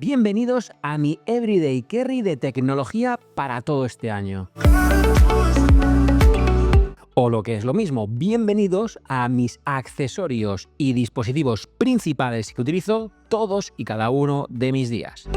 Bienvenidos a mi Everyday Carry de tecnología para todo este año. O lo que es lo mismo, bienvenidos a mis accesorios y dispositivos principales que utilizo todos y cada uno de mis días.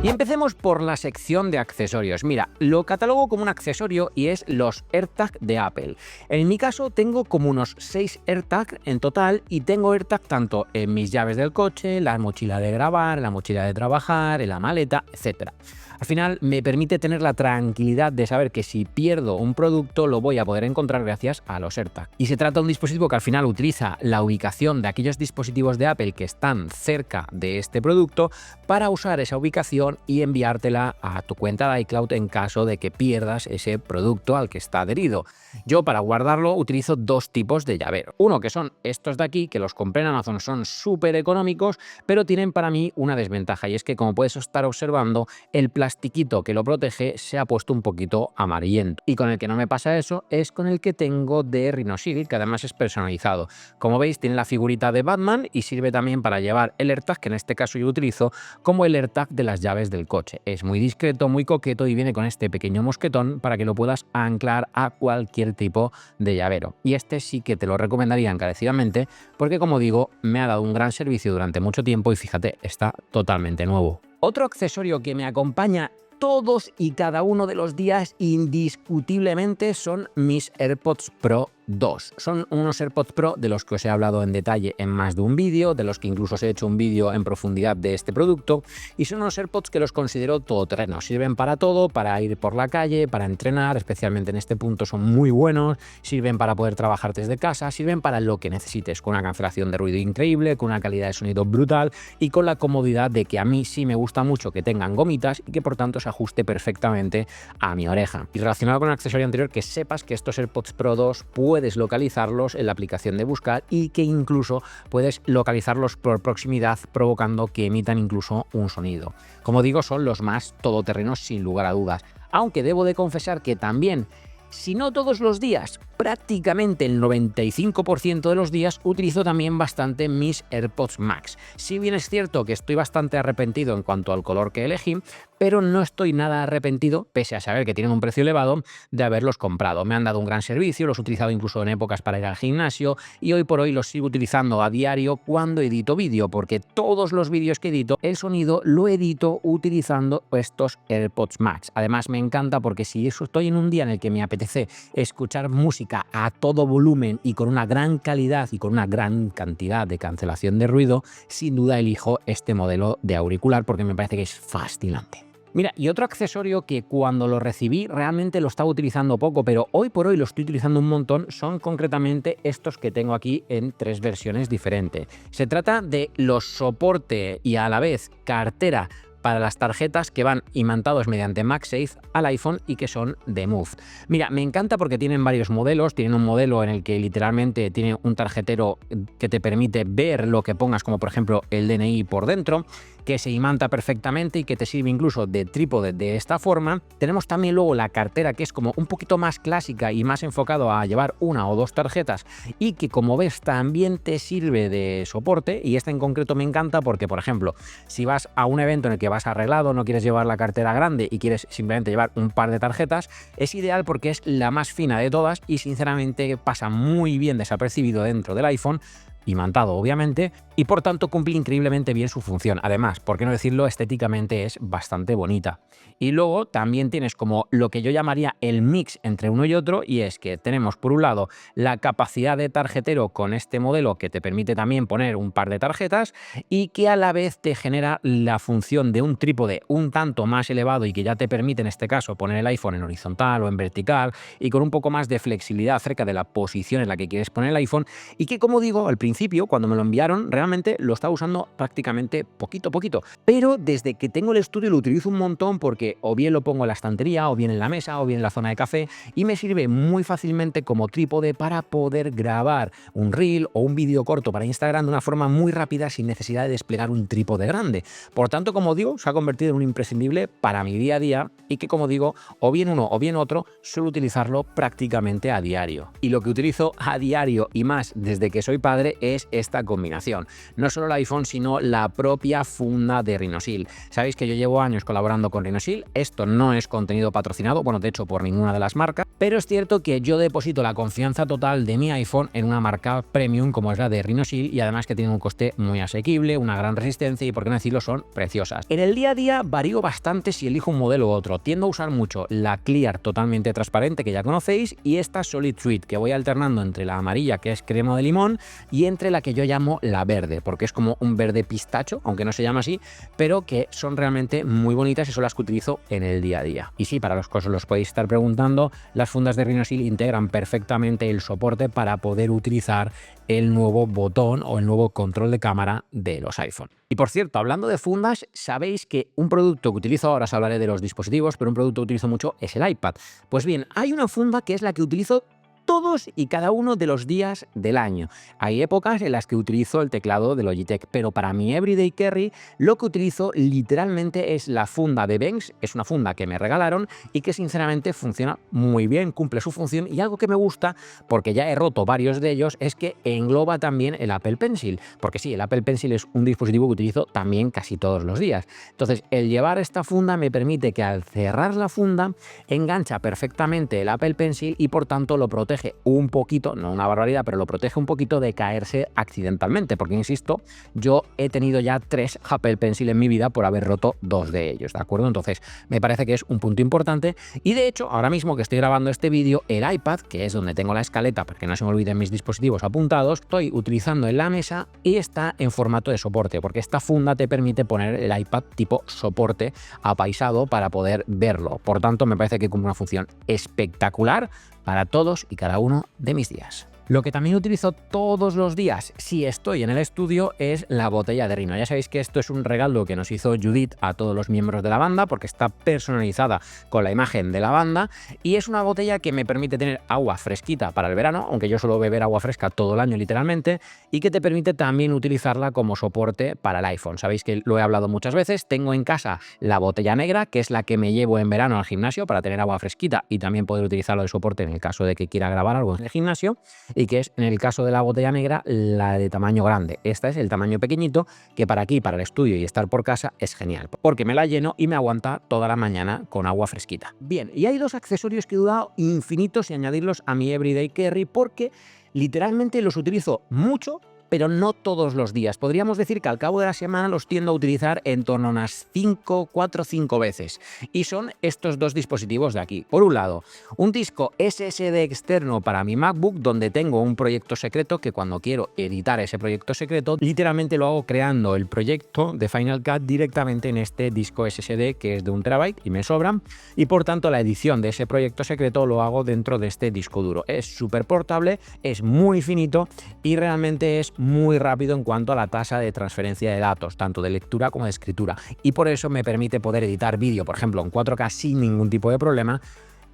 Y empecemos por la sección de accesorios. Mira, lo catalogo como un accesorio y es los AirTag de Apple. En mi caso tengo como unos 6 AirTag en total y tengo AirTag tanto en mis llaves del coche, la mochila de grabar, la mochila de trabajar, en la maleta, etc. Al final me permite tener la tranquilidad de saber que si pierdo un producto lo voy a poder encontrar gracias a los AirTag. Y se trata de un dispositivo que al final utiliza la ubicación de aquellos dispositivos de Apple que están cerca de este producto para usar esa ubicación y enviártela a tu cuenta de iCloud en caso de que pierdas ese producto al que está adherido. Yo para guardarlo utilizo dos tipos de llavero. Uno que son estos de aquí, que los compré en Amazon, son súper económicos, pero tienen para mí una desventaja y es que, como puedes estar observando, el plastiquito que lo protege se ha puesto un poquito amarillento. Y con el que no me pasa eso es con el que tengo de Rhinoshield, que además es personalizado. Como veis, tiene la figurita de Batman y sirve también para llevar el AirTag, que en este caso yo utilizo como el AirTag de las llaves del coche. Es muy discreto, muy coqueto y viene con este pequeño mosquetón para que lo puedas anclar a cualquier tipo de llavero. Y este sí que te lo recomendaría encarecidamente porque, como digo, me ha dado un gran servicio durante mucho tiempo y fíjate, está totalmente nuevo. Otro accesorio que me acompaña todos y cada uno de los días indiscutiblemente son mis AirPods Pro 2. Son unos AirPods Pro de los que os he hablado en detalle en más de un vídeo, de los que incluso os he hecho un vídeo en profundidad de este producto, y son unos AirPods que los considero todoterreno. Sirven para todo, para ir por la calle, para entrenar, especialmente en este punto son muy buenos, sirven para poder trabajar desde casa, sirven para lo que necesites, con una cancelación de ruido increíble, con una calidad de sonido brutal y con la comodidad de que a mí sí me gusta mucho que tengan gomitas y que por tanto se ajuste perfectamente a mi oreja. Y relacionado con el accesorio anterior, que sepas que estos AirPods Pro 2 puedes localizarlos en la aplicación de buscar y que incluso puedes localizarlos por proximidad provocando que emitan incluso un sonido. Como digo, son los más todoterrenos sin lugar a dudas, aunque debo de confesar que también, si no todos los días, prácticamente el 95% de los días utilizo también bastante mis AirPods Max. Si bien es cierto que estoy bastante arrepentido en cuanto al color que elegí, pero no estoy nada arrepentido, pese a saber que tienen un precio elevado, de haberlos comprado. Me han dado un gran servicio, los he utilizado incluso en épocas para ir al gimnasio y hoy por hoy los sigo utilizando a diario cuando edito vídeo, porque todos los vídeos que edito, el sonido lo edito utilizando estos AirPods Max. Además me encanta porque si estoy en un día en el que me apetece escuchar música a todo volumen y con una gran calidad y con una gran cantidad de cancelación de ruido, sin duda elijo este modelo de auricular porque me parece que es fascinante. Mira, y otro accesorio que cuando lo recibí realmente lo estaba utilizando poco, pero hoy por hoy lo estoy utilizando un montón, son concretamente estos que tengo aquí en 3 versiones diferentes. Se trata de los soporte y a la vez cartera para las tarjetas que van imantados mediante MagSafe al iPhone y que son de Move. Mira, me encanta porque tienen varios modelos. Tienen un modelo en el que literalmente tiene un tarjetero que te permite ver lo que pongas, como por ejemplo el DNI por dentro, que se imanta perfectamente y que te sirve incluso de trípode de esta forma. Tenemos también luego la cartera, que es como un poquito más clásica y más enfocado a llevar una o dos tarjetas y que, como ves, también te sirve de soporte. Y esta en concreto me encanta porque, por ejemplo, si vas a un evento en el que vas arreglado, no quieres llevar la cartera grande y quieres simplemente llevar un par de tarjetas, es ideal porque es la más fina de todas y sinceramente pasa muy bien desapercibido dentro del iPhone, imantado obviamente, y por tanto cumple increíblemente bien su función. Además, por qué no decirlo, estéticamente es bastante bonita. Y luego también tienes como lo que yo llamaría el mix entre uno y otro, y es que tenemos por un lado la capacidad de tarjetero con este modelo que te permite también poner un par de tarjetas y que a la vez te genera la función de un trípode un tanto más elevado y que ya te permite en este caso poner el iPhone en horizontal o en vertical y con un poco más de flexibilidad acerca de la posición en la que quieres poner el iPhone, y que, como digo, al principio cuando me lo enviaron realmente lo estaba usando prácticamente poquito, pero desde que tengo el estudio lo utilizo un montón porque o bien lo pongo en la estantería o bien en la mesa o bien en la zona de café y me sirve muy fácilmente como trípode para poder grabar un reel o un vídeo corto para Instagram de una forma muy rápida sin necesidad de desplegar un trípode grande. Por tanto, como digo, se ha convertido en un imprescindible para mi día a día y que, como digo, o bien uno o bien otro suelo utilizarlo prácticamente a diario. Y lo que utilizo a diario y más desde que soy padre es esta combinación. No solo el iPhone, sino la propia funda de Rhinosil. Sabéis que yo llevo años colaborando con Rhinosil, esto no es contenido patrocinado, bueno, de hecho por ninguna de las marcas, pero es cierto que yo deposito la confianza total de mi iPhone en una marca premium como es la de Rhinosil, y además que tiene un coste muy asequible, una gran resistencia y, por qué no decirlo, son preciosas. En el día a día varío bastante si elijo un modelo u otro. Tiendo a usar mucho la Clear totalmente transparente, que ya conocéis, y esta Solid Sweet, que voy alternando entre la amarilla, que es crema de limón, y entre la que yo llamo la verde, porque es como un verde pistacho, aunque no se llama así, pero que son realmente muy bonitas y son las que utilizo en el día a día. Y sí, para los que os los podéis estar preguntando, las fundas de Rhinosil integran perfectamente el soporte para poder utilizar el nuevo botón o el nuevo control de cámara de los iPhone. Y por cierto, hablando de fundas, sabéis que un producto que utilizo, ahora os hablaré de los dispositivos, pero un producto que utilizo mucho es el iPad. Pues bien, hay una funda que es la que utilizo todos y cada uno de los días del año. Hay épocas en las que utilizo el teclado de Logitech, pero para mi Everyday Carry lo que utilizo literalmente es la funda de Benks. Es una funda que me regalaron y que sinceramente funciona muy bien, cumple su función, y algo que me gusta, porque ya he roto varios de ellos, es que engloba también el Apple Pencil, porque sí, el Apple Pencil es un dispositivo que utilizo también casi todos los días. Entonces, el llevar esta funda me permite que al cerrar la funda engancha perfectamente el Apple Pencil y por tanto lo protege un poquito, no una barbaridad, pero lo protege un poquito de caerse accidentalmente, porque insisto, yo he tenido ya 3 Apple Pencil en mi vida por haber roto 2 de ellos, ¿de acuerdo? Entonces me parece que es un punto importante, y de hecho ahora mismo que estoy grabando este vídeo, el iPad, que es donde tengo la escaleta para que no se me olviden mis dispositivos apuntados, estoy utilizando en la mesa y está en formato de soporte, porque esta funda te permite poner el iPad tipo soporte apaisado para poder verlo. Por tanto, me parece que cumple una función espectacular para todos y cada uno de mis días. Lo que también utilizo todos los días si estoy en el estudio es la botella de Rhino. Ya sabéis que esto es un regalo que nos hizo Judith a todos los miembros de la banda, porque está personalizada con la imagen de la banda, y es una botella que me permite tener agua fresquita para el verano, aunque yo suelo beber agua fresca todo el año literalmente, y que te permite también utilizarla como soporte para el iPhone. Sabéis que lo he hablado muchas veces, tengo en casa la botella negra, que es la que me llevo en verano al gimnasio para tener agua fresquita y también poder utilizarlo de soporte en el caso de que quiera grabar algo en el gimnasio, y que es, en el caso de la botella negra, la de tamaño grande. Esta es el tamaño pequeñito, que para aquí, para el estudio y estar por casa, es genial, porque me la lleno y me aguanta toda la mañana con agua fresquita. Bien, y hay 2 accesorios que he dudado infinitos y añadirlos a mi Everyday Carry, porque literalmente los utilizo mucho, pero no todos los días. Podríamos decir que al cabo de la semana los tiendo a utilizar en torno a unas 4 o 5 veces. Y son estos 2 dispositivos de aquí. Por un lado, un disco SSD externo para mi MacBook, donde tengo un proyecto secreto que cuando quiero editar ese proyecto secreto, literalmente lo hago creando el proyecto de Final Cut directamente en este disco SSD, que es de 1 TB y me sobran. Y por tanto la edición de ese proyecto secreto lo hago dentro de este disco duro. Es súper portable, es muy finito y realmente es muy rápido en cuanto a la tasa de transferencia de datos, tanto de lectura como de escritura, y por eso me permite poder editar vídeo, por ejemplo, en 4K sin ningún tipo de problema,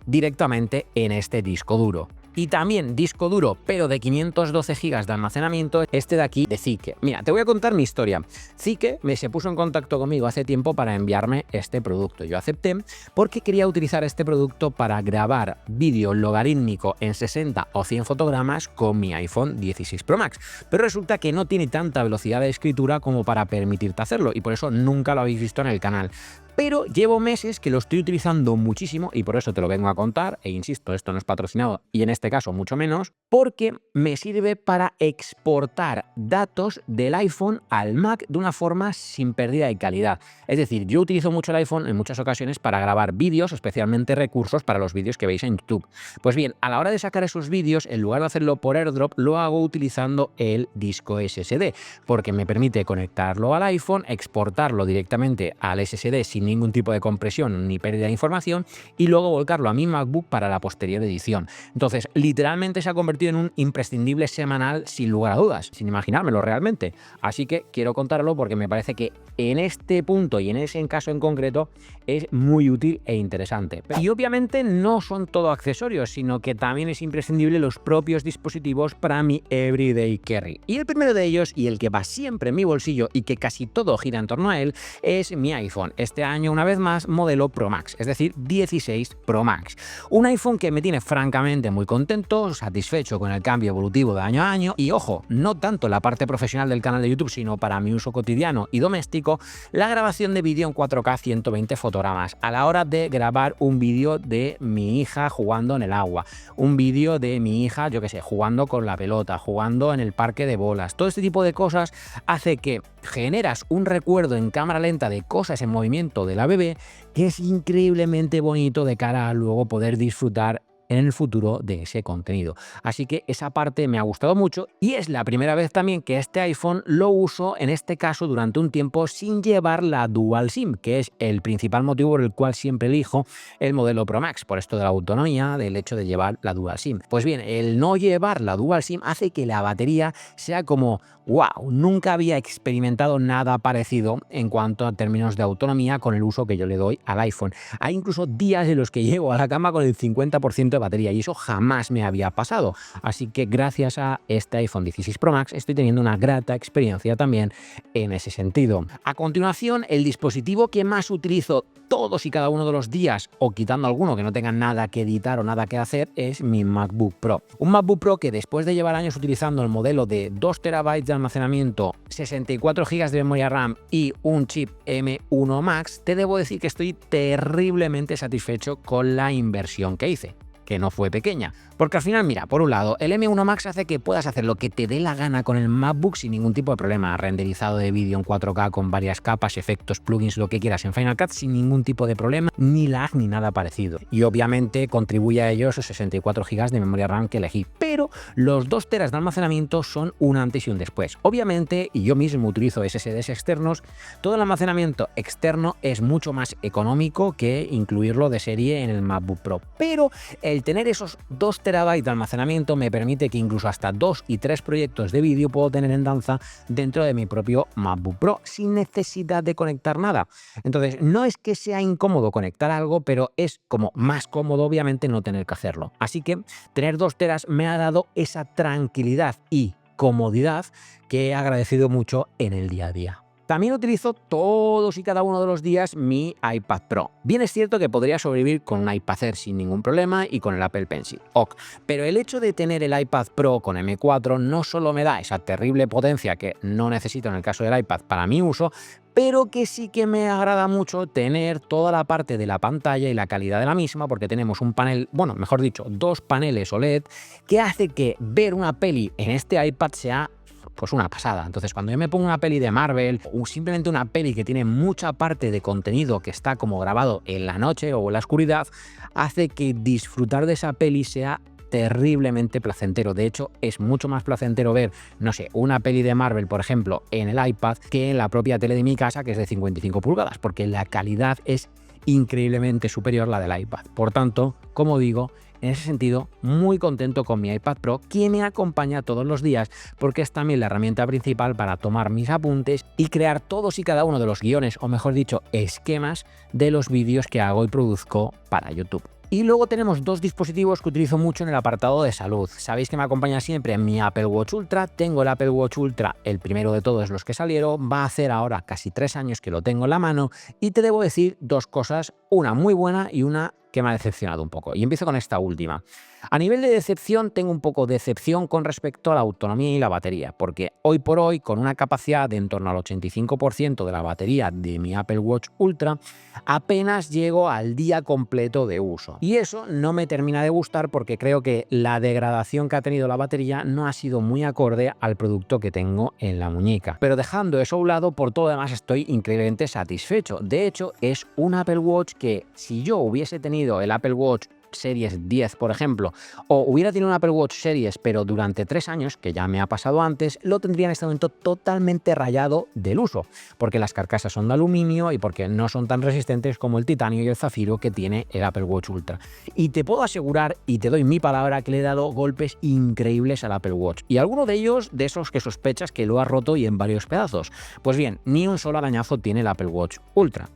directamente en este disco duro. Y también disco duro, pero de 512 GB de almacenamiento, este de aquí de Zike. Mira, te voy a contar mi historia. Zike se puso en contacto conmigo hace tiempo para enviarme este producto. Yo acepté porque quería utilizar este producto para grabar vídeo logarítmico en 60 o 100 fotogramas con mi iPhone 16 Pro Max. Pero resulta que no tiene tanta velocidad de escritura como para permitirte hacerlo, y por eso nunca lo habéis visto en el canal. Pero llevo meses que lo estoy utilizando muchísimo y por eso te lo vengo a contar, e insisto, esto no es patrocinado y en este caso mucho menos, porque me sirve para exportar datos del iPhone al Mac de una forma sin pérdida de calidad. Es decir, yo utilizo mucho el iPhone en muchas ocasiones para grabar vídeos, especialmente recursos para los vídeos que veis en YouTube. Pues bien, a la hora de sacar esos vídeos, en lugar de hacerlo por AirDrop, lo hago utilizando el disco SSD, porque me permite conectarlo al iPhone, exportarlo directamente al SSD sin ningún tipo de compresión ni pérdida de información, y luego volcarlo a mi MacBook para la posterior edición. Entonces, literalmente se ha convertido en un imprescindible semanal sin lugar a dudas, sin imaginármelo realmente. Así que quiero contarlo porque me parece que en este punto y en ese caso en concreto es muy útil e interesante. Y obviamente no son todo accesorios, sino que también es imprescindible los propios dispositivos para mi Everyday Carry. Y el primero de ellos, y el que va siempre en mi bolsillo y que casi todo gira en torno a él, es mi iPhone. Este año año una vez más modelo Pro Max, es decir, 16 Pro Max. Un iPhone que me tiene francamente muy contento, satisfecho con el cambio evolutivo de año a año y ojo, no tanto en la parte profesional del canal de YouTube, sino para mi uso cotidiano y doméstico, la grabación de vídeo en 4K 120 fotogramas a la hora de grabar un vídeo de mi hija jugando en el agua, un vídeo de mi hija, yo que sé, jugando con la pelota, jugando en el parque de bolas. Todo este tipo de cosas hace que generas un recuerdo en cámara lenta de cosas en movimiento de la bebé que es increíblemente bonito de cara a luego poder disfrutar en el futuro de ese contenido. Así que esa parte me ha gustado mucho y es la primera vez también que este iPhone lo uso, en este caso durante un tiempo, sin llevar la Dual SIM, que es el principal motivo por el cual siempre elijo el modelo Pro Max, por esto de la autonomía, del hecho de llevar la Dual SIM. Pues bien, el no llevar la Dual SIM hace que la batería sea como wow, nunca había experimentado nada parecido en cuanto a términos de autonomía con el uso que yo le doy al iPhone. Hay incluso días en los que llego a la cama con el 50% de batería y eso jamás me había pasado. Así que gracias a este iPhone 16 Pro Max estoy teniendo una grata experiencia también en ese sentido. A continuación, el dispositivo que más utilizo todos y cada uno de los días, o quitando alguno que no tenga nada que editar o nada que hacer, es mi MacBook Pro. Un MacBook Pro que después de llevar años utilizando el modelo de 2 TB de almacenamiento, 64 GB de memoria RAM y un chip M1 Max, te debo decir que estoy terriblemente satisfecho con la inversión que hice, que no fue pequeña. Porque al final, mira, por un lado, el M1 Max hace que puedas hacer lo que te dé la gana con el MacBook sin ningún tipo de problema. Renderizado de vídeo en 4K con varias capas, efectos, plugins, lo que quieras en Final Cut sin ningún tipo de problema, ni lag ni nada parecido. Y obviamente contribuye a ello esos 64 GB de memoria RAM que elegí. Pero los 2 teras de almacenamiento son un antes y un después. Obviamente, y yo mismo utilizo SSDs externos, todo el almacenamiento externo es mucho más económico que incluirlo de serie en el MacBook Pro. Pero el tener esos 2 TB de almacenamiento me permite que incluso hasta 2 y 3 proyectos de vídeo puedo tener en danza dentro de mi propio MacBook Pro sin necesidad de conectar nada. Entonces, no es que sea incómodo conectar algo, pero es como más cómodo obviamente no tener que hacerlo. Así que tener 2 teras me ha dado esa tranquilidad y comodidad que he agradecido mucho en el día a día. También utilizo todos y cada uno de los días mi iPad Pro. Bien es cierto que podría sobrevivir con un iPad Air sin ningún problema y con el Apple Pencil, ok, pero el hecho de tener el iPad Pro con M4 no solo me da esa terrible potencia que no necesito en el caso del iPad para mi uso, pero que sí que me agrada mucho tener toda la parte de la pantalla y la calidad de la misma, porque tenemos un panel, bueno, mejor dicho, 2 paneles OLED, que hace que ver una peli en este iPad sea pues una pasada. Entonces, cuando yo me pongo una peli de Marvel o simplemente una peli que tiene mucha parte de contenido que está como grabado en la noche o en la oscuridad, hace que disfrutar de esa peli sea terriblemente placentero. De hecho, es mucho más placentero ver, no sé, una peli de Marvel, por ejemplo, en el iPad que en la propia tele de mi casa, que es de 55 pulgadas, porque la calidad es increíblemente superior a la del iPad. Por tanto, como digo, en ese sentido, muy contento con mi iPad Pro, que me acompaña todos los días, porque es también la herramienta principal para tomar mis apuntes y crear todos y cada uno de los guiones, o mejor dicho, esquemas de los vídeos que hago y produzco para YouTube. Y luego tenemos 2 dispositivos que utilizo mucho en el apartado de salud. Sabéis que me acompaña siempre mi Apple Watch Ultra. Tengo el Apple Watch Ultra, el primero de todos los que salieron. Va a hacer ahora casi 3 años que lo tengo en la mano. Y te debo decir 2 cosas, una muy buena y una que me ha decepcionado un poco. Y empiezo con esta última. A nivel de decepción, tengo un poco de decepción con respecto a la autonomía y la batería, porque hoy por hoy, con una capacidad de en torno al 85% de la batería de mi Apple Watch Ultra, apenas llego al día completo de uso. Y eso no me termina de gustar porque creo que la degradación que ha tenido la batería no ha sido muy acorde al producto que tengo en la muñeca. Pero dejando eso a un lado, por todo lo demás estoy increíblemente satisfecho. De hecho, es un Apple Watch que si yo hubiese tenido el Apple Watch Series 10, por ejemplo, o hubiera tenido un Apple Watch Series, pero durante 3 años, que ya me ha pasado antes, lo tendría en este momento totalmente rayado del uso, porque las carcasas son de aluminio y porque no son tan resistentes como el titanio y el zafiro que tiene el Apple Watch Ultra. Y te puedo asegurar, y te doy mi palabra, que le he dado golpes increíbles al Apple Watch, y alguno de ellos de esos que sospechas que lo ha roto y en varios pedazos. Pues bien, ni un solo arañazo tiene el Apple Watch Ultra.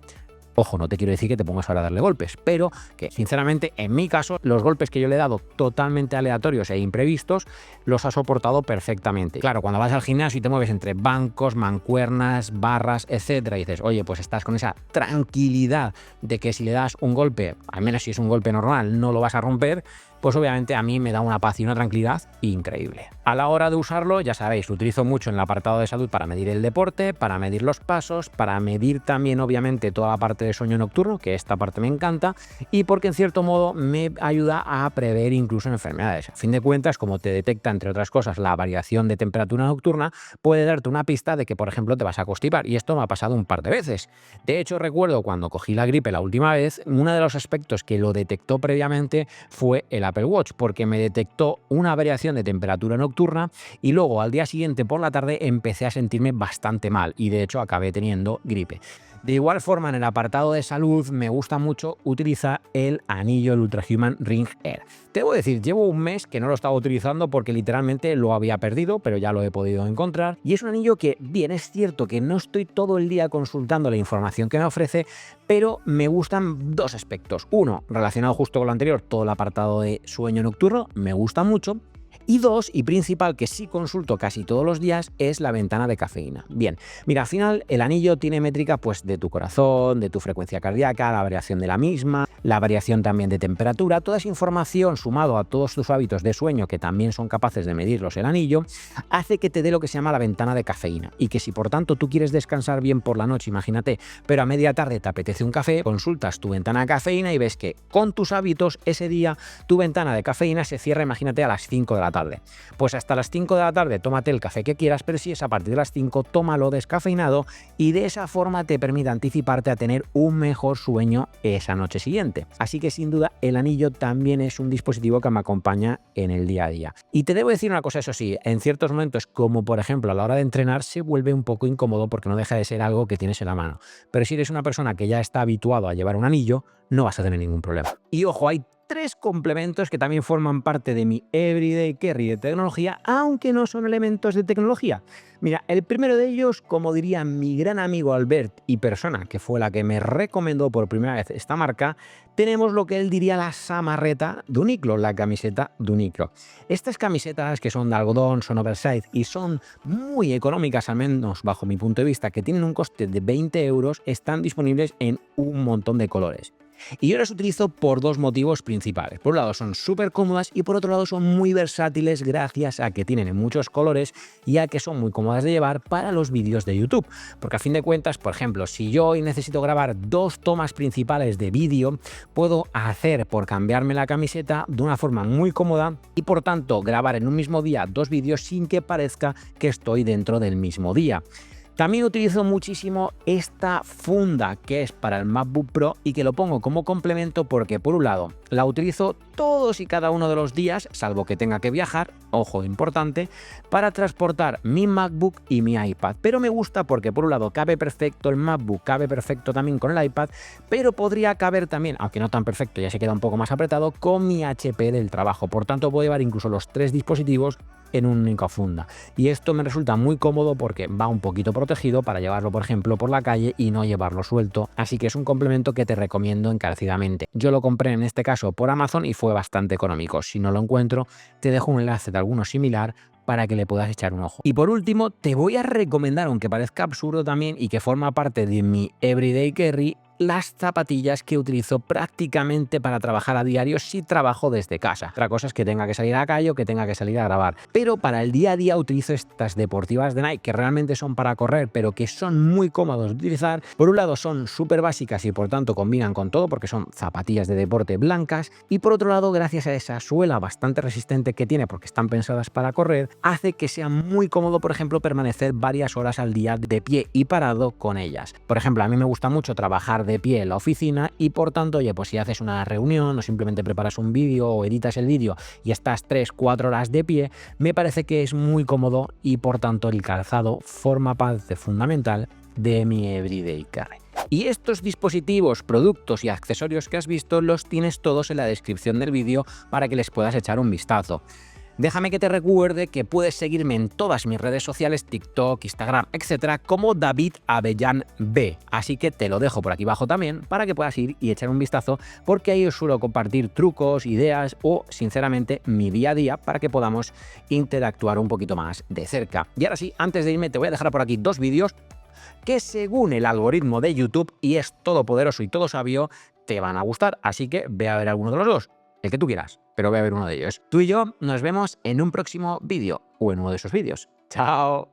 Ojo, no te quiero decir que te pongas ahora a darle golpes, pero que sinceramente en mi caso los golpes que yo le he dado totalmente aleatorios e imprevistos los ha soportado perfectamente. Claro, cuando vas al gimnasio y te mueves entre bancos, mancuernas, barras, etcétera, y dices, oye, pues estás con esa tranquilidad de que si le das un golpe, al menos si es un golpe normal, no lo vas a romper, pues obviamente a mí me da una paz y una tranquilidad increíble. A la hora de usarlo, ya sabéis, lo utilizo mucho en el apartado de salud para medir el deporte, para medir los pasos, para medir también obviamente toda la parte de sueño nocturno, que esta parte me encanta, y porque en cierto modo me ayuda a prever incluso enfermedades. A fin de cuentas, como te detecta entre otras cosas la variación de temperatura nocturna, puede darte una pista de que por ejemplo te vas a constipar, y esto me ha pasado un par de veces. De hecho, recuerdo cuando cogí la gripe la última vez, uno de los aspectos que lo detectó previamente fue el Apple Watch, porque me detectó una variación de temperatura nocturna y luego al día siguiente por la tarde empecé a sentirme bastante mal y de hecho acabé teniendo gripe. De igual forma, en el apartado de salud me gusta mucho utilizar el anillo, el Ultrahuman Ring Air. Te voy a decir, llevo un mes que no lo estaba utilizando porque literalmente lo había perdido, pero ya lo he podido encontrar. Y es un anillo que, bien, es cierto que no estoy todo el día consultando la información que me ofrece, pero me gustan dos aspectos. Uno, relacionado justo con lo anterior, todo el apartado de sueño nocturno, me gusta mucho. Y dos, y principal, que sí consulto casi todos los días, es la ventana de cafeína. Bien, mira, al final el anillo tiene métrica pues de tu corazón, de tu frecuencia cardíaca, la variación de la misma, la variación también de temperatura, toda esa información sumado a todos tus hábitos de sueño que también son capaces de medirlos el anillo, hace que te dé lo que se llama la ventana de cafeína y que si por tanto tú quieres descansar bien por la noche, imagínate, pero a media tarde te apetece un café, consultas tu ventana de cafeína y ves que con tus hábitos ese día tu ventana de cafeína se cierra, imagínate, a las 5 de la tarde. Pues hasta las 5 de la tarde tómate el café que quieras, pero si es a partir de las 5, tómalo descafeinado y de esa forma te permite anticiparte a tener un mejor sueño esa noche siguiente. Así que sin duda el anillo también es un dispositivo que me acompaña en el día a día. Y te debo decir una cosa, eso sí, en ciertos momentos, como por ejemplo a la hora de entrenar, se vuelve un poco incómodo porque no deja de ser algo que tienes en la mano. Pero si eres una persona que ya está habituado a llevar un anillo, no vas a tener ningún problema. Y ojo, hay tres complementos que también forman parte de mi everyday carry de tecnología, aunque no son elementos de tecnología. Mira, el primero de ellos, como diría mi gran amigo Albert y persona que fue la que me recomendó por primera vez esta marca, tenemos lo que él diría la samarreta de Uniqlo, la camiseta de Uniqlo. Estas camisetas que son de algodón, son oversize y son muy económicas, al menos bajo mi punto de vista, que tienen un coste de 20 euros, están disponibles en un montón de colores. Y yo las utilizo por dos motivos principales. Por un lado son súper cómodas y por otro lado son muy versátiles gracias a que tienen muchos colores y a que son muy cómodas de llevar para los vídeos de YouTube. Porque a fin de cuentas, por ejemplo, si yo hoy necesito grabar dos tomas principales de vídeo, puedo hacer por cambiarme la camiseta de una forma muy cómoda y por tanto grabar en un mismo día dos vídeos sin que parezca que estoy dentro del mismo día. También utilizo muchísimo esta funda que es para el MacBook Pro y que lo pongo como complemento porque por un lado la utilizo todos y cada uno de los días, salvo que tenga que viajar, ojo importante, para transportar mi MacBook y mi iPad. Pero me gusta porque por un lado cabe perfecto el MacBook, cabe perfecto también con el iPad, pero podría caber también, aunque no tan perfecto, ya se queda un poco más apretado, con mi HP del trabajo. Por tanto puedo llevar incluso los tres dispositivos en una única funda. Y esto me resulta muy cómodo porque va un poquito protegido para llevarlo, por ejemplo, por la calle y no llevarlo suelto. Así que es un complemento que te recomiendo encarecidamente. Yo lo compré en este caso por Amazon y fue bastante económico. Si no lo encuentro, te dejo un enlace de alguno similar para que le puedas echar un ojo. Y por último, te voy a recomendar, aunque parezca absurdo también y que forma parte de mi everyday carry, las zapatillas que utilizo prácticamente para trabajar a diario si trabajo desde casa. Otra cosa es que tenga que salir a la calle o que tenga que salir a grabar. Pero para el día a día utilizo estas deportivas de Nike que realmente son para correr, pero que son muy cómodos de utilizar. Por un lado son súper básicas y por tanto combinan con todo porque son zapatillas de deporte blancas. Y por otro lado, gracias a esa suela bastante resistente que tiene porque están pensadas para correr, hace que sea muy cómodo, por ejemplo, permanecer varias horas al día de pie y parado con ellas. Por ejemplo, a mí me gusta mucho trabajar de pie en la oficina y por tanto, oye, pues si haces una reunión o simplemente preparas un vídeo o editas el vídeo y estás 3-4 horas de pie, me parece que es muy cómodo y por tanto el calzado forma parte fundamental de mi everyday carry. Y estos dispositivos, productos y accesorios que has visto los tienes todos en la descripción del vídeo para que les puedas echar un vistazo. Déjame que te recuerde que puedes seguirme en todas mis redes sociales, TikTok, Instagram, etcétera, como David Avellán B. Así que te lo dejo por aquí abajo también para que puedas ir y echar un vistazo, porque ahí os suelo compartir trucos, ideas o, sinceramente, mi día a día para que podamos interactuar un poquito más de cerca. Y ahora sí, antes de irme, te voy a dejar por aquí 2 vídeos que, según el algoritmo de YouTube, y es todopoderoso y todo sabio, te van a gustar. Así que ve a ver alguno de los 2, el que tú quieras, pero ve a ver uno de ellos. Tú y yo nos vemos en un próximo vídeo o en uno de esos vídeos. ¡Chao!